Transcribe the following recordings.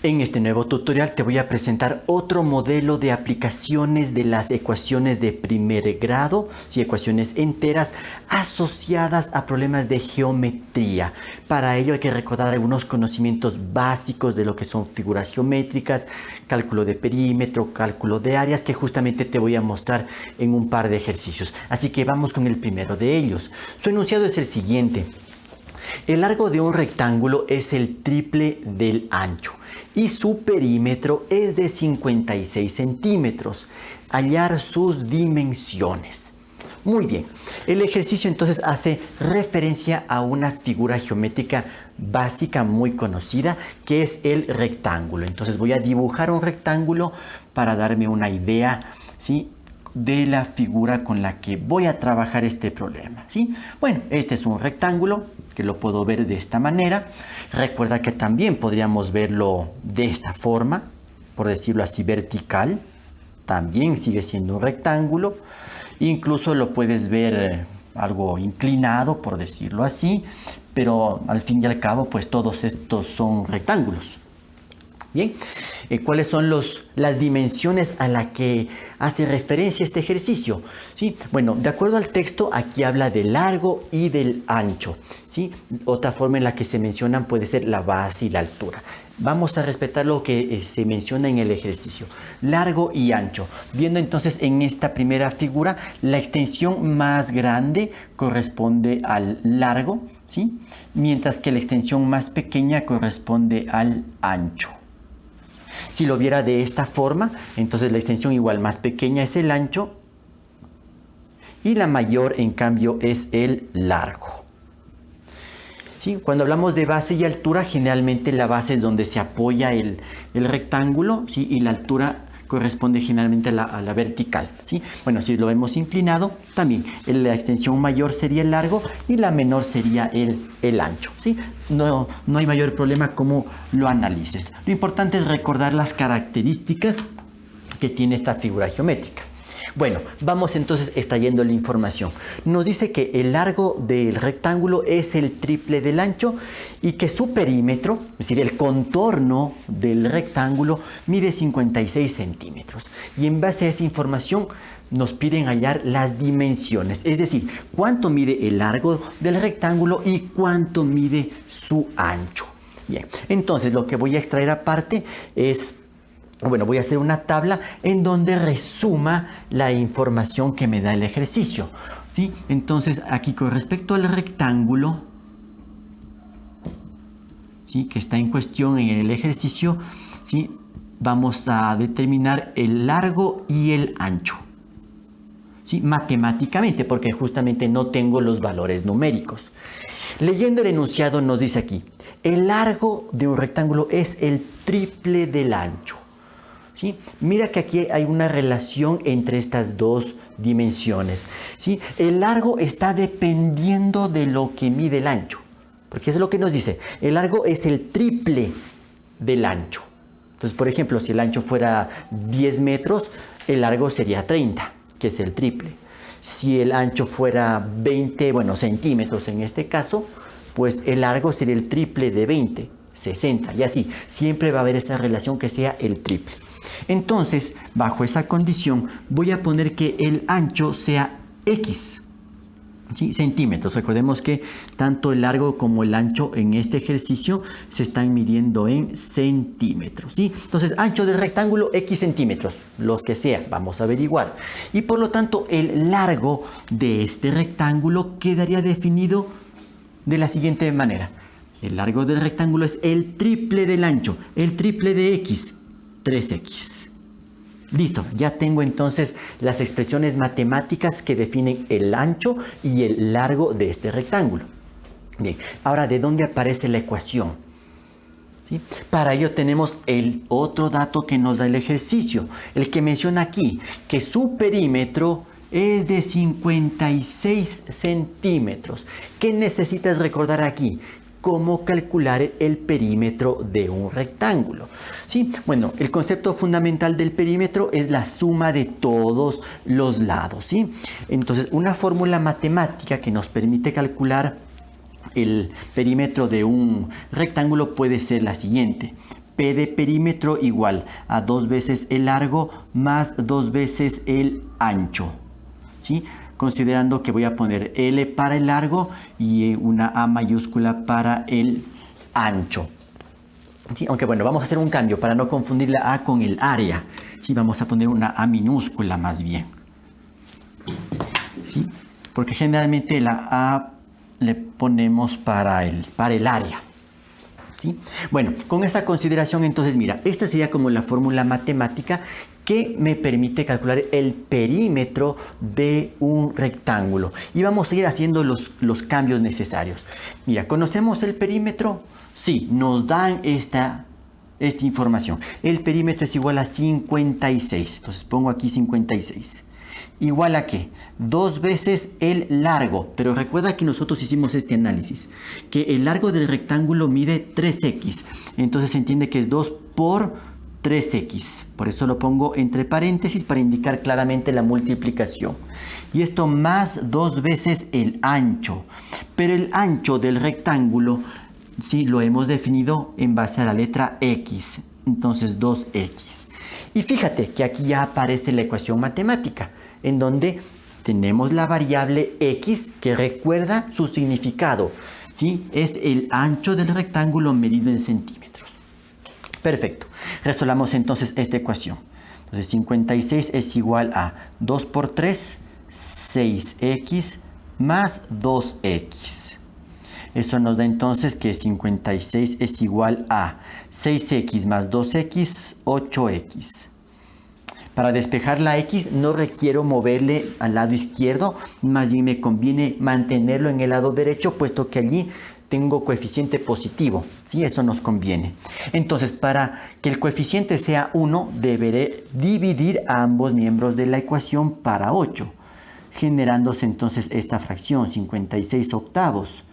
En este nuevo tutorial te voy a presentar otro modelo de aplicaciones de las ecuaciones de primer grado, ecuaciones enteras asociadas a problemas de geometría. Para ello hay que recordar algunos conocimientos básicos de lo que son figuras geométricas, cálculo de perímetro, cálculo de áreas, que justamente te voy a mostrar en un par de ejercicios. Así que vamos con el primero de ellos. Su enunciado es el siguiente. El largo de un rectángulo es el triple del ancho y su perímetro es de 56 centímetros. Hallar sus dimensiones. Muy bien, el ejercicio entonces hace referencia a una figura geométrica básica muy conocida que es el rectángulo. Entonces voy a dibujar un rectángulo para darme una idea, ¿sí?, de la figura con la que voy a trabajar este problema, ¿sí? Bueno, este es un rectángulo que lo puedo ver de esta manera. Recuerda que también podríamos verlo de esta forma, por decirlo así, vertical. También sigue siendo un rectángulo. Incluso lo puedes ver algo inclinado, por decirlo así, pero al fin y al cabo, pues todos estos son rectángulos. Bien, ¿cuáles son las dimensiones a las que hace referencia este ejercicio? ¿Sí? Bueno, de acuerdo al texto, aquí habla del largo y del ancho, ¿sí? Otra forma en la que se mencionan puede ser la base y la altura. Vamos a respetar lo que se menciona en el ejercicio, largo y ancho. Viendo entonces en esta primera figura, la extensión más grande corresponde al largo, ¿sí?, mientras que la extensión más pequeña corresponde al ancho. Si lo viera de esta forma, entonces la extensión igual más pequeña es el ancho y la mayor en cambio es el largo. ¿Sí? Cuando hablamos de base y altura, generalmente la base es donde se apoya el rectángulo, ¿sí?, y la altura corresponde generalmente a la vertical, ¿sí? Bueno, si lo vemos inclinado, también la extensión mayor sería el largo y la menor sería el ancho, ¿sí? No hay mayor problema como lo analices. Lo importante es recordar las características que tiene esta figura geométrica. Bueno, vamos entonces extrayendo la información. Nos dice que el largo del rectángulo es el triple del ancho y que su perímetro, es decir, el contorno del rectángulo, mide 56 centímetros. Y en base a esa información nos piden hallar las dimensiones, es decir, cuánto mide el largo del rectángulo y cuánto mide su ancho. Bien, entonces lo que voy a extraer aparte es... Bueno, voy a hacer una tabla en donde resuma la información que me da el ejercicio, ¿sí? Entonces, aquí con respecto al rectángulo, ¿sí?, que está en cuestión en el ejercicio, ¿sí?, vamos a determinar el largo y el ancho, ¿sí?, matemáticamente, porque justamente no tengo los valores numéricos. Leyendo el enunciado nos dice aquí, el largo de un rectángulo es el triple del ancho. ¿Sí? Mira que aquí hay una relación entre estas dos dimensiones, ¿sí? El largo está dependiendo de lo que mide el ancho, porque eso es lo que nos dice. El largo es el triple del ancho. Entonces, por ejemplo, si el ancho fuera 10 metros, el largo sería 30, que es el triple. Si el ancho fuera 20, centímetros en este caso, pues el largo sería el triple de 20, 60, y así. Siempre va a haber esa relación que sea el triple. Entonces, bajo esa condición, voy a poner que el ancho sea X, ¿sí?, centímetros. Recordemos que tanto el largo como el ancho en este ejercicio se están midiendo en centímetros, ¿sí? Entonces, ancho del rectángulo, X centímetros, los que sea, vamos a averiguar. Y por lo tanto, el largo de este rectángulo quedaría definido de la siguiente manera. El largo del rectángulo es el triple del ancho, el triple de X, 3x. Listo, ya tengo entonces las expresiones matemáticas que definen el ancho y el largo de este rectángulo. Bien, ahora, ¿de dónde aparece la ecuación? ¿Sí? Para ello tenemos el otro dato que nos da el ejercicio, el que menciona aquí, que su perímetro es de 56 centímetros. ¿Qué necesitas recordar aquí? Cómo calcular el perímetro de un rectángulo. ¿Sí? Bueno, el concepto fundamental del perímetro es la suma de todos los lados, ¿sí? Entonces, una fórmula matemática que nos permite calcular el perímetro de un rectángulo puede ser la siguiente. P P de perímetro igual a 2 veces el largo más 2 veces el ancho, ¿sí? Considerando que voy a poner L para el largo y una A mayúscula para el ancho. ¿Sí? Aunque bueno, vamos a hacer un cambio para no confundir la A con el área. ¿Sí? Vamos a poner una A minúscula más bien. ¿Sí? Porque generalmente la A le ponemos para el área. ¿Sí? Bueno, con esta consideración entonces mira, esta sería como la fórmula matemática que me permite calcular el perímetro de un rectángulo. Y vamos a ir haciendo los cambios necesarios. Mira, ¿conocemos el perímetro? Sí, nos dan esta información. El perímetro es igual a 56. Entonces pongo aquí 56. ¿Igual a qué? 2 veces el largo. Pero recuerda que nosotros hicimos este análisis. Que el largo del rectángulo mide 3x. Entonces se entiende que es 2 por 3x. Por eso lo pongo entre paréntesis para indicar claramente la multiplicación. Y esto más 2 veces el ancho. Pero el ancho del rectángulo, sí, lo hemos definido en base a la letra x. Entonces 2x. Y fíjate que aquí ya aparece la ecuación matemática, en donde tenemos la variable x que recuerda su significado, ¿sí? Es el ancho del rectángulo medido en centímetros. Perfecto. Resolvamos entonces esta ecuación. Entonces 56 es igual a 2 por 3, 6x más 2x. Eso nos da entonces que 56 es igual a 6x más 2x, 8x. Para despejar la x no requiero moverle al lado izquierdo, más bien me conviene mantenerlo en el lado derecho, puesto que allí tengo coeficiente positivo, ¿sí? Eso nos conviene. Entonces, para que el coeficiente sea 1, deberé dividir a ambos miembros de la ecuación para 8, generándose entonces esta fracción, 56 octavos,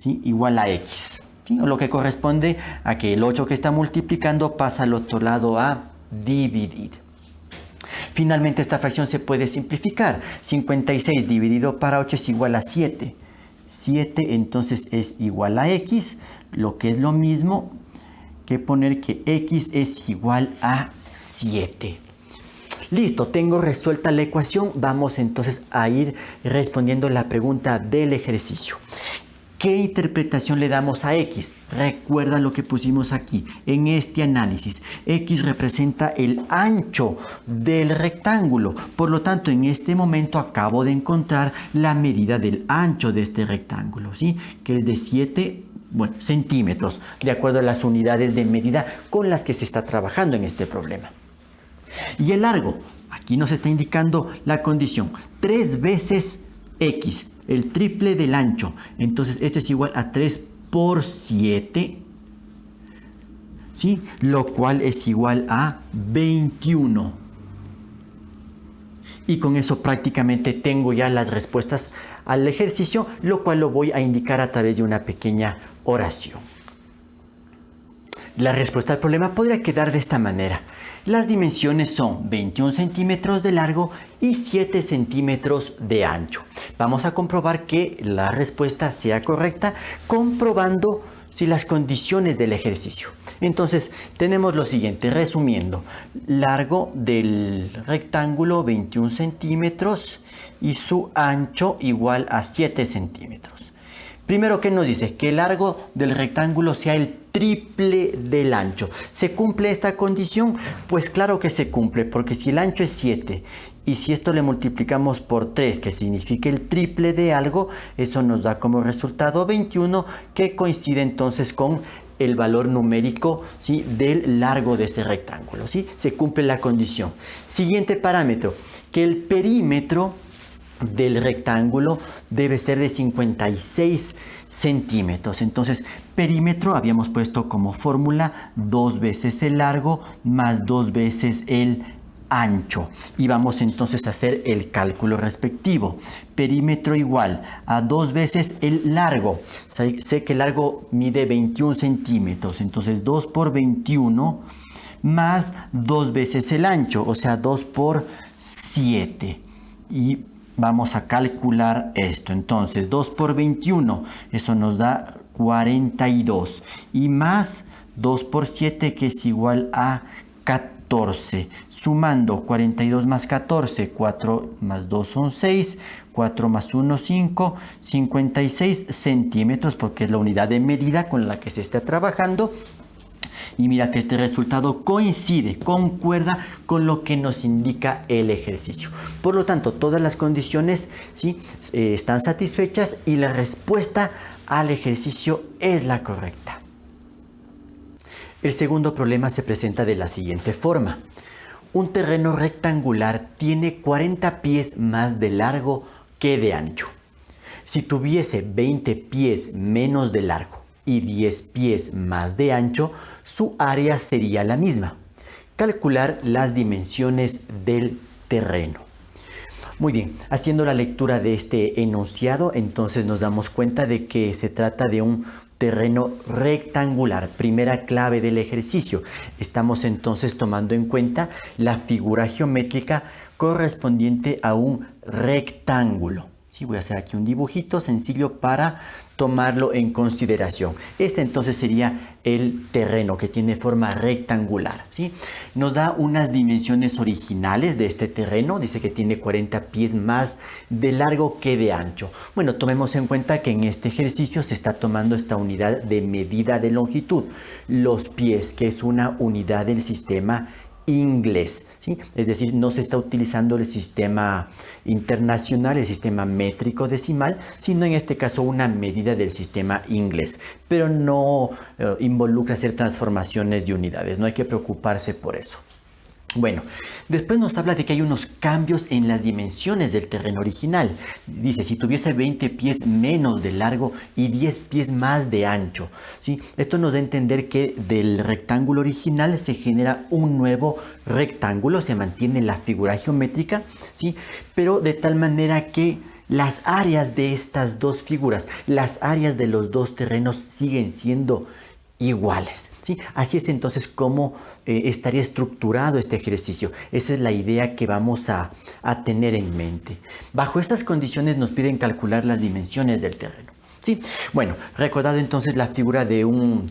¿sí? Igual a x, ¿sí? O lo que corresponde a que el 8 que está multiplicando pasa al otro lado a dividir. Finalmente esta fracción se puede simplificar. 56 dividido para 8 es igual a 7. 7 entonces es igual a x, lo que es lo mismo que poner que x es igual a 7. Listo, tengo resuelta la ecuación. Vamos entonces a ir respondiendo la pregunta del ejercicio. ¿Qué interpretación le damos a x? Recuerda lo que pusimos aquí en este análisis. X representa el ancho del rectángulo. Por lo tanto, en este momento acabo de encontrar la medida del ancho de este rectángulo, ¿sí? Que es de 7 centímetros, de acuerdo a las unidades de medida con las que se está trabajando en este problema. Y el largo, aquí nos está indicando la condición, 3 veces x. El triple del ancho. Entonces esto es igual a 3 por 7, ¿sí? Lo cual es igual a 21. Y con eso prácticamente tengo ya las respuestas al ejercicio, lo cual lo voy a indicar a través de una pequeña oración. La respuesta al problema podría quedar de esta manera. Las dimensiones son 21 centímetros de largo y 7 centímetros de ancho. Vamos a comprobar que la respuesta sea correcta, comprobando si las condiciones del ejercicio. Entonces, tenemos lo siguiente, resumiendo. Largo del rectángulo 21 centímetros y su ancho igual a 7 centímetros. Primero, ¿qué nos dice? Que el largo del rectángulo sea el triple del ancho. ¿Se cumple esta condición? Pues claro que se cumple, porque si el ancho es 7 y si esto le multiplicamos por 3, que significa el triple de algo, eso nos da como resultado 21, que coincide entonces con el valor numérico, ¿sí?, del largo de ese rectángulo, ¿sí? Se cumple la condición. Siguiente parámetro, que el perímetro del rectángulo debe ser de 56 centímetros. Entonces, perímetro habíamos puesto como fórmula 2 veces el largo más 2 veces el ancho. Y vamos entonces a hacer el cálculo respectivo. Perímetro igual a 2 veces el largo. Sé que el largo mide 21 centímetros. Entonces, 2 por 21 más 2 veces el ancho. O sea, 2 por 7. Y vamos a calcular esto. Entonces, 2 por 21, eso nos da 42. Y más 2 por 7, que es igual a 14. Sumando 42 más 14, 4 más 2 son 6, 4 más 1, 5, 56 centímetros, porque es la unidad de medida con la que se está trabajando. Y mira que este resultado coincide, concuerda con lo que nos indica el ejercicio. Por lo tanto, todas las condiciones, ¿sí?, están satisfechas y la respuesta al ejercicio es la correcta. El segundo problema se presenta de la siguiente forma. Un terreno rectangular tiene 40 pies más de largo que de ancho. Si tuviese 20 pies menos de largo y 10 pies más de ancho, su área sería la misma. Calcular las dimensiones del terreno. Muy bien, haciendo la lectura de este enunciado, entonces nos damos cuenta de que se trata de un terreno rectangular. Primera clave del ejercicio. Estamos entonces tomando en cuenta la figura geométrica correspondiente a un rectángulo. Sí, voy a hacer aquí un dibujito sencillo para tomarlo en consideración. Este entonces sería el terreno que tiene forma rectangular, ¿sí? Nos da unas dimensiones originales de este terreno. Dice que tiene 40 pies más de largo que de ancho. Bueno, tomemos en cuenta que en este ejercicio se está tomando esta unidad de medida de longitud. Los pies, que es una unidad del sistema inglés, ¿sí? Es decir, no se está utilizando el sistema internacional, el sistema métrico decimal, sino en este caso una medida del sistema inglés, pero no involucra hacer transformaciones de unidades, no hay que preocuparse por eso. Bueno, después nos habla de que hay unos cambios en las dimensiones del terreno original. Dice, si tuviese 20 pies menos de largo y 10 pies más de ancho, ¿sí? Esto nos da a entender que del rectángulo original se genera un nuevo rectángulo, se mantiene la figura geométrica, ¿sí?, pero de tal manera que las áreas de estas dos figuras, las áreas de los dos terrenos siguen siendo iguales, ¿sí? Así es entonces como estaría estructurado este ejercicio. Esa es la idea que vamos a tener en mente. Bajo estas condiciones nos piden calcular las dimensiones del terreno, ¿sí? Bueno, recordado entonces la figura de un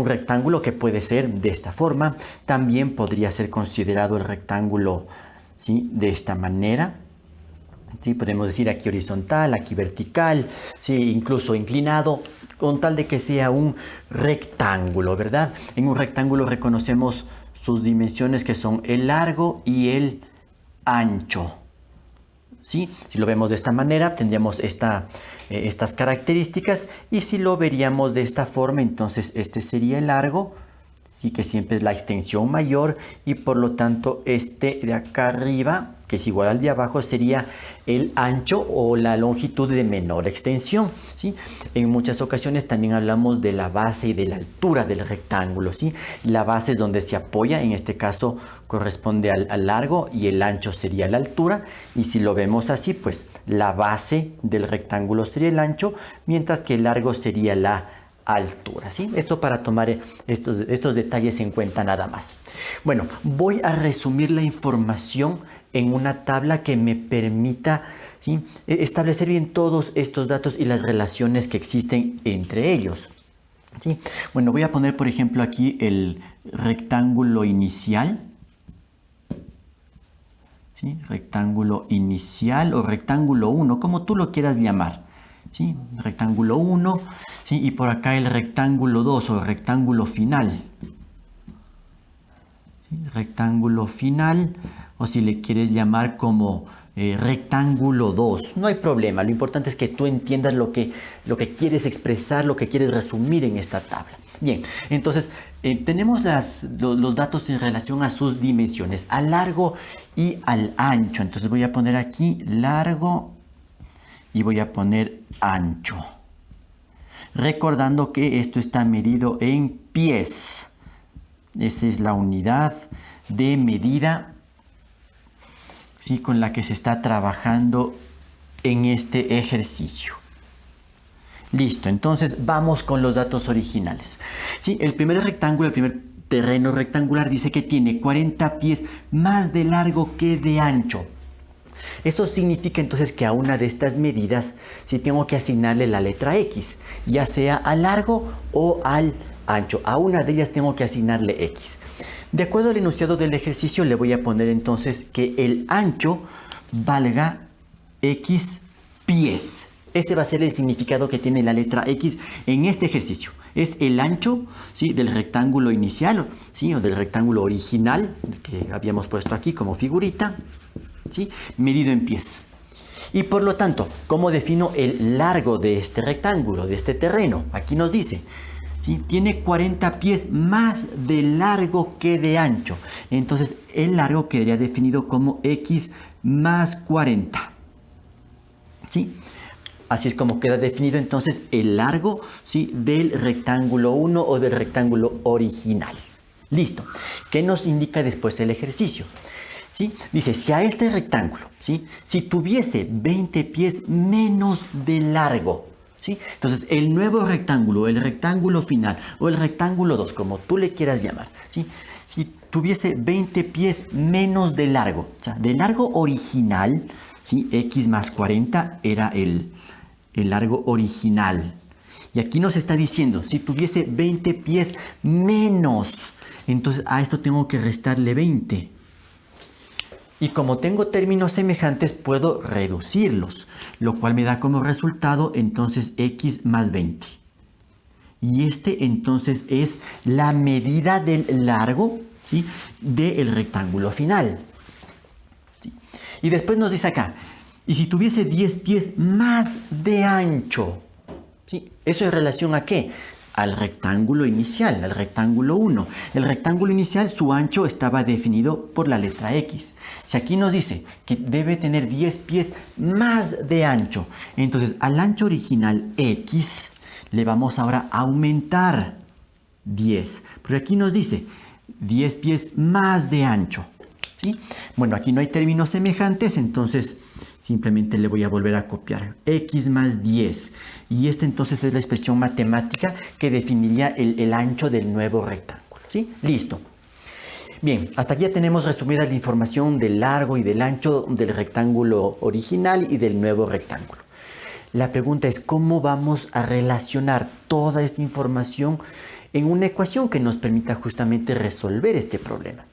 rectángulo, que puede ser de esta forma. También podría ser considerado el rectángulo, ¿sí?, de esta manera. Sí, podemos decir aquí horizontal, aquí vertical, sí, incluso inclinado, con tal de que sea un rectángulo, ¿verdad? En un rectángulo reconocemos sus dimensiones, que son el largo y el ancho, ¿sí? Si lo vemos de esta manera, tendríamos estas características, y si lo veríamos de esta forma, entonces este sería el largo, sí, que siempre es la extensión mayor, y por lo tanto este de acá arriba, que es igual al de abajo, sería el ancho o la longitud de menor extensión, ¿sí? En muchas ocasiones también hablamos de la base y de la altura del rectángulo, ¿sí? La base es donde se apoya, en este caso corresponde al largo, y el ancho sería la altura, y si lo vemos así, pues la base del rectángulo sería el ancho, mientras que el largo sería la altura, ¿sí? Esto para tomar estos detalles en cuenta nada más. Bueno, voy a resumir la información en una tabla que me permita, ¿sí?, establecer bien todos estos datos y las relaciones que existen entre ellos, ¿sí? Bueno, voy a poner por ejemplo aquí el rectángulo inicial, ¿sí?, rectángulo inicial o rectángulo 1, como tú lo quieras llamar, ¿sí?, rectángulo 1, ¿sí?, y por acá el rectángulo 2 o rectángulo final, ¿sí?, rectángulo final, o si le quieres llamar como rectángulo 2, no hay problema. Lo importante es que tú entiendas lo que quieres expresar, lo que quieres resumir en esta tabla. Bien, entonces tenemos los datos en relación a sus dimensiones, al largo y al ancho. Entonces voy a poner aquí largo y voy a poner ancho, recordando que esto está medido en pies. Esa es la unidad de medida, ¿sí?, con la que se está trabajando en este ejercicio. Listo, entonces vamos con los datos originales. ¿Sí? El primer rectángulo, el primer terreno rectangular dice que tiene 40 pies más de largo que de ancho. Eso significa entonces que a una de estas medidas sí tengo que asignarle la letra X, ya sea al largo o al ancho. A una de ellas tengo que asignarle x. De acuerdo al enunciado del ejercicio, le voy a poner entonces que el ancho valga x pies. Ese va a ser el significado que tiene la letra X en este ejercicio. Es el ancho, ¿sí?, del rectángulo inicial, ¿sí?, o del rectángulo original que habíamos puesto aquí como figurita, ¿sí?, medido en pies. Y por lo tanto, ¿cómo defino el largo de este rectángulo, de este terreno? Aquí nos dice, ¿sí?, tiene 40 pies más de largo que de ancho. Entonces, el largo quedaría definido como X más 40. ¿Sí? Así es como queda definido entonces el largo, ¿sí?, del rectángulo 1 o del rectángulo original. Listo. ¿Qué nos indica después el ejercicio? ¿Sí? Dice, si a este rectángulo, ¿sí?, si tuviese 20 pies menos de largo, ¿sí?, entonces el nuevo rectángulo, el rectángulo final o el rectángulo 2, como tú le quieras llamar, ¿sí?, si tuviese 20 pies menos de largo, o sea, de largo original, ¿sí?, x más 40 era el largo original. Y aquí nos está diciendo, si tuviese 20 pies menos, entonces a esto tengo que restarle 20. Y como tengo términos semejantes, puedo reducirlos, lo cual me da como resultado entonces x más 20. Y este entonces es la medida del largo, ¿sí?, del rectángulo final. ¿Sí? Y después nos dice acá, y si tuviese 10 pies más de ancho, ¿sí?, ¿eso en relación a qué? Al rectángulo inicial, al rectángulo 1. El rectángulo inicial, su ancho estaba definido por la letra X. Si aquí nos dice que debe tener 10 pies más de ancho, entonces al ancho original X le vamos ahora a aumentar 10. Pero aquí nos dice 10 pies más de ancho, ¿sí? Bueno, aquí no hay términos semejantes, entonces simplemente le voy a volver a copiar x más 10. Y esta entonces es la expresión matemática que definiría el ancho del nuevo rectángulo, ¿sí? Listo. Bien, hasta aquí ya tenemos resumida la información del largo y del ancho del rectángulo original y del nuevo rectángulo. La pregunta es, ¿cómo vamos a relacionar toda esta información en una ecuación que nos permita justamente resolver este problema?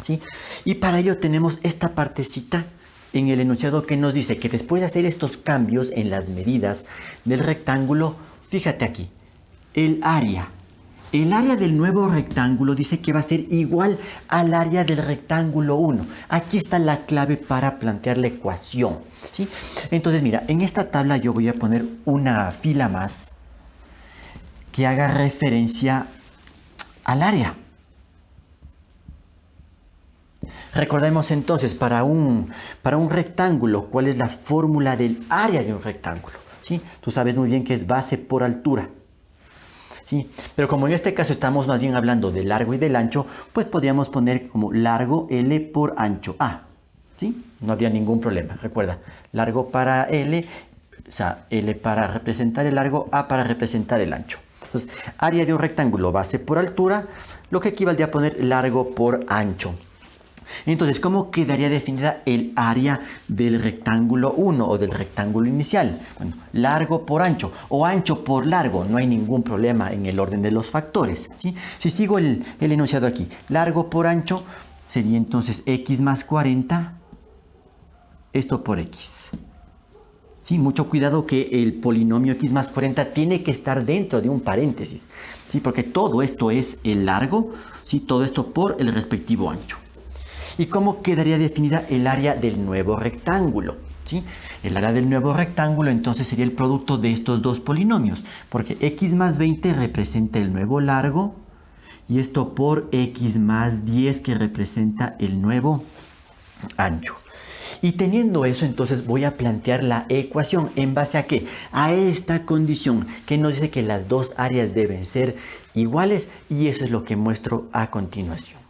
¿Sí? Y para ello tenemos esta partecita en el enunciado que nos dice que después de hacer estos cambios en las medidas del rectángulo, fíjate aquí, el área del nuevo rectángulo dice que va a ser igual al área del rectángulo 1. Aquí está la clave para plantear la ecuación, ¿sí? Entonces mira, en esta tabla yo voy a poner una fila más que haga referencia al área. Recordemos entonces, para un rectángulo, ¿cuál es la fórmula del área de un rectángulo? ¿Sí? Tú sabes muy bien que es base por altura. ¿Sí? Pero como en este caso estamos más bien hablando del largo y del ancho, pues podríamos poner como largo L por ancho A. ¿Sí? No habría ningún problema. Recuerda, largo para L, o sea, L para representar el largo, A para representar el ancho. Entonces, área de un rectángulo, base por altura, lo que equivaldría a poner largo por ancho. Entonces, ¿cómo quedaría definida el área del rectángulo 1 o del rectángulo inicial? Bueno, largo por ancho o ancho por largo, no hay ningún problema en el orden de los factores, ¿sí? Si sigo el enunciado aquí, largo por ancho sería entonces x más 40, esto por x. Sí, mucho cuidado que el polinomio x más 40 tiene que estar dentro de un paréntesis, ¿sí? Porque todo esto es el largo, ¿sí? Todo esto por el respectivo ancho. ¿Y cómo quedaría definida el área del nuevo rectángulo? ¿Sí? El área del nuevo rectángulo entonces sería el producto de estos dos polinomios, porque x más 20 representa el nuevo largo y esto por x más 10 que representa el nuevo ancho. Y teniendo eso, entonces voy a plantear la ecuación. ¿En base a qué? A esta condición que nos dice que las dos áreas deben ser iguales, y eso es lo que muestro a continuación.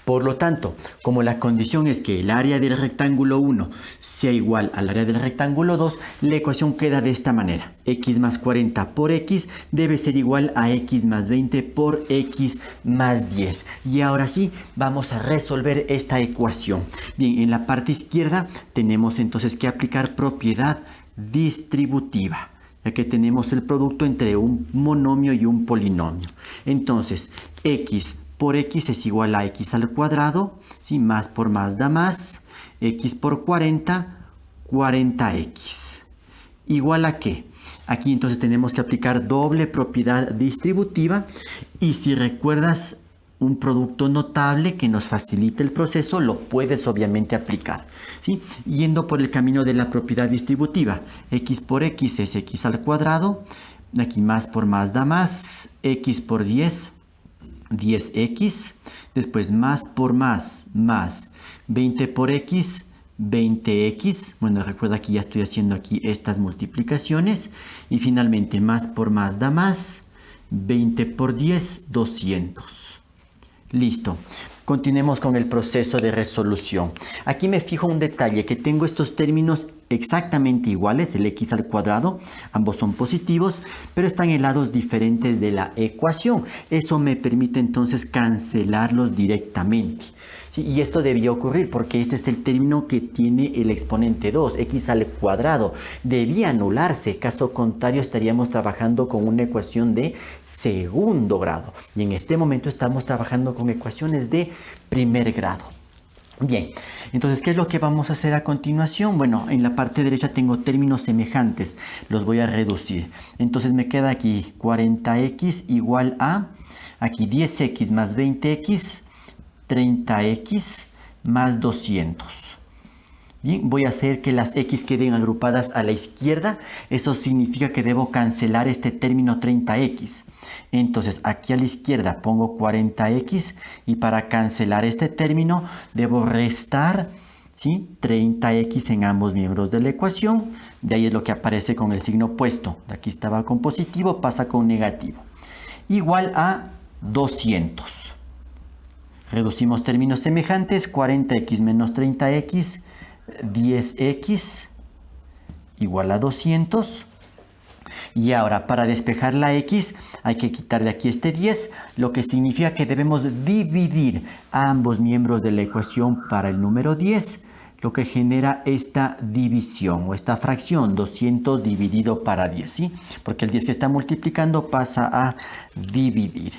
Por lo tanto, como la condición es que el área del rectángulo 1 sea igual al área del rectángulo 2, la ecuación queda de esta manera. X más 40 por x debe ser igual a x más 20 por x más 10. Y ahora sí, vamos a resolver esta ecuación. Bien, en la parte izquierda tenemos entonces que aplicar propiedad distributiva. ya que tenemos el producto entre un monomio y un polinomio. Entonces, x por x es igual a x al cuadrado, ¿sí? Más por más da más, x por 40, 40x. ¿Igual a qué? Aquí entonces tenemos que aplicar doble propiedad distributiva, y si recuerdas un producto notable que nos facilita el proceso, lo puedes obviamente aplicar, ¿sí? Yendo por el camino de la propiedad distributiva, x por x es x al cuadrado, aquí más por más da más, x por 10, 10x, después más por más, 20 por x, 20x, bueno, recuerda que ya estoy haciendo aquí estas multiplicaciones, y finalmente más por más da más, 20 por 10, 200. Listo. Continuemos con el proceso de resolución. Aquí me fijo un detalle, que tengo estos términos exactamente iguales, el x al cuadrado, ambos son positivos, pero están en lados diferentes de la ecuación. Eso me permite entonces cancelarlos directamente. ¿Sí? Y esto debía ocurrir porque este es el término que tiene el exponente 2, x al cuadrado. Debía anularse, caso contrario estaríamos trabajando con una ecuación de segundo grado. Y en este momento estamos trabajando con ecuaciones de primer grado. Bien, entonces, ¿qué es lo que vamos a hacer a continuación? Bueno, en la parte derecha tengo términos semejantes, los voy a reducir. Entonces me queda aquí 40x igual a, aquí 10x más 20x, 30x más 200. Bien, voy a hacer que las x queden agrupadas a la izquierda. Eso significa que debo cancelar este término 30x. Entonces aquí a la izquierda pongo 40x, y para cancelar este término debo restar, ¿sí?, 30x en ambos miembros de la ecuación. De ahí es lo que aparece con el signo opuesto. De aquí estaba con positivo, pasa con negativo. Igual a 200. Reducimos términos semejantes, 40x menos 30x, 10x igual a 200. Y ahora, para despejar la x, hay que quitar de aquí este 10, lo que significa que debemos dividir a ambos miembros de la ecuación para el número 10, lo que genera esta división o esta fracción, 200 dividido para 10, ¿sí? Porque el 10 que está multiplicando pasa a dividir.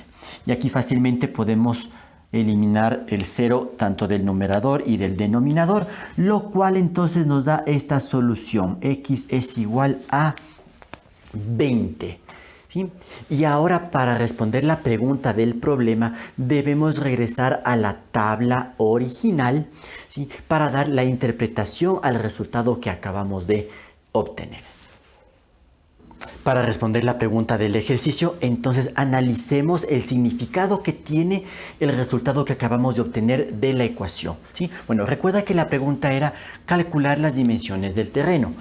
Y aquí fácilmente podemos eliminar el 0 tanto del numerador y del denominador, lo cual entonces nos da esta solución. X es igual a 20. ¿Sí? Y ahora, para responder la pregunta del problema, debemos regresar a la tabla original, ¿sí?, para dar la interpretación al resultado que acabamos de obtener. Para responder la pregunta del ejercicio, entonces analicemos el significado que tiene el resultado que acabamos de obtener de la ecuación, ¿sí? Bueno, recuerda que la pregunta era calcular las dimensiones del terreno.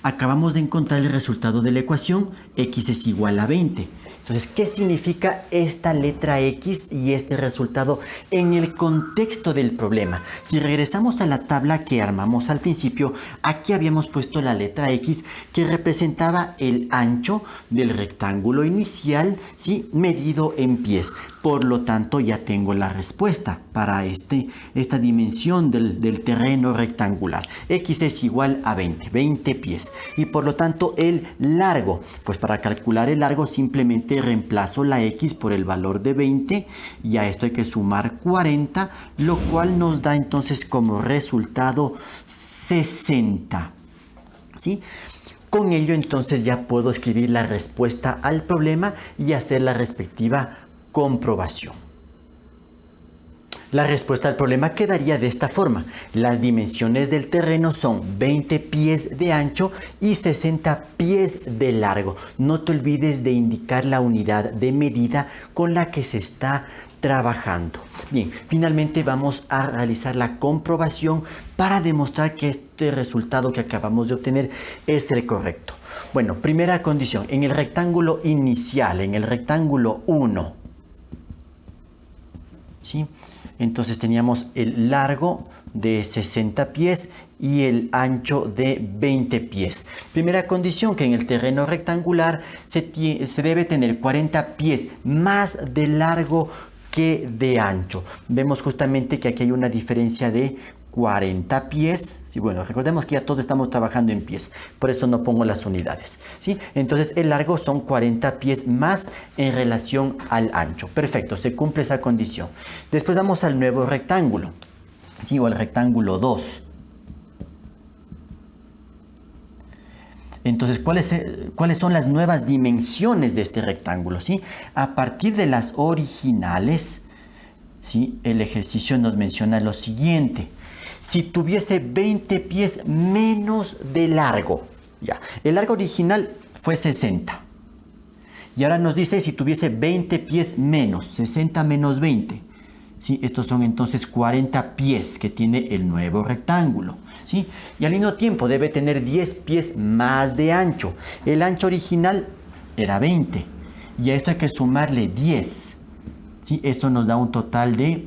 Acabamos de encontrar el resultado de la ecuación, x es igual a 20. Entonces, ¿qué significa esta letra X y este resultado en el contexto del problema? Si regresamos a la tabla que armamos al principio, aquí habíamos puesto la letra X, que representaba el ancho del rectángulo inicial, ¿sí?, medido en pies. Por lo tanto, ya tengo la respuesta para esta dimensión del terreno rectangular. X es igual a 20 pies. Y por lo tanto, el largo, pues para calcular el largo simplemente reemplazo la X por el valor de 20, y a esto hay que sumar 40, lo cual nos da entonces como resultado 60. ¿Sí? Con ello entonces ya puedo escribir la respuesta al problema y hacer la respectiva comprobación. La respuesta al problema quedaría de esta forma. Las dimensiones del terreno son 20 pies de ancho y 60 pies de largo. No te olvides de indicar la unidad de medida con la que se está trabajando. Bien, finalmente vamos a realizar la comprobación para demostrar que este resultado que acabamos de obtener es el correcto. Bueno, primera condición, en el rectángulo inicial, en el rectángulo 1, ¿sí?, entonces teníamos el largo de 60 pies y el ancho de 20 pies. Primera condición, que en el terreno rectangular se debe tener 40 pies más de largo que de ancho. Vemos justamente que aquí hay una diferencia de 40 pies, sí, bueno, recordemos que ya todos estamos trabajando en pies, por eso no pongo las unidades, ¿sí? Entonces el largo son 40 pies más en relación al ancho. Perfecto, se cumple esa condición. Después vamos al nuevo rectángulo, ¿sí? O al rectángulo 2. Entonces, ¿cuáles son las nuevas dimensiones de este rectángulo? ¿Sí? A partir de las originales, ¿sí? El ejercicio nos menciona lo siguiente. Si tuviese 20 pies menos de largo, ya, el largo original fue 60. Y ahora nos dice si tuviese 20 pies menos, 60 menos 20. ¿Sí? Estos son entonces 40 pies que tiene el nuevo rectángulo, ¿sí? Y al mismo tiempo debe tener 10 pies más de ancho. El ancho original era 20 y a esto hay que sumarle 10, ¿sí? Eso nos da un total de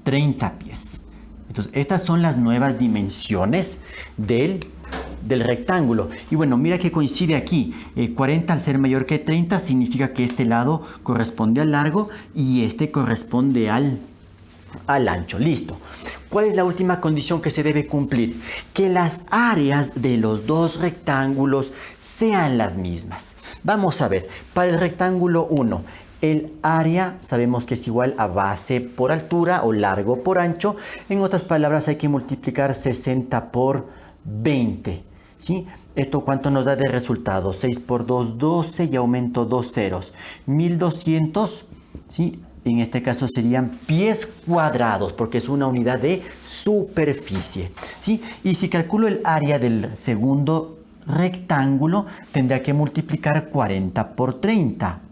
30 pies. Entonces estas son las nuevas dimensiones del rectángulo. Y bueno, mira que coincide aquí. 40 al ser mayor que 30 significa que este lado corresponde al largo y este corresponde al ancho. Listo. ¿Cuál es la última condición que se debe cumplir? Que las áreas de los dos rectángulos sean las mismas. Vamos a ver. Para el rectángulo 1, el área sabemos que es igual a base por altura o largo por ancho. En otras palabras, hay que multiplicar 60 por 20. ¿Sí? ¿Esto cuánto nos da de resultado? 6 por 2, 12 y aumento 2 ceros. 1200, ¿sí? En este caso serían pies cuadrados porque es una unidad de superficie, ¿sí? Y si calculo el área del segundo rectángulo, tendré que multiplicar 40 por 30.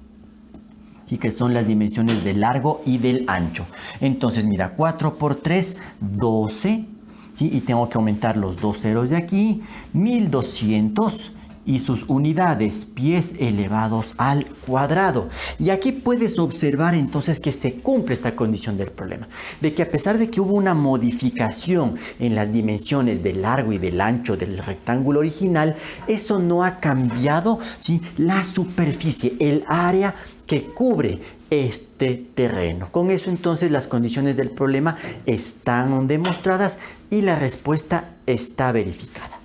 Sí, que son las dimensiones del largo y del ancho. Entonces, mira, 4 por 3, 12. ¿Sí? Y tengo que aumentar los dos ceros de aquí. 1200 y sus unidades, pies elevados al cuadrado. Y aquí puedes observar entonces que se cumple esta condición del problema. De que a pesar de que hubo una modificación en las dimensiones del largo y del ancho del rectángulo original, eso no ha cambiado, ¿sí? La superficie, el área que cubre este terreno. Con eso entonces las condiciones del problema están demostradas y la respuesta está verificada.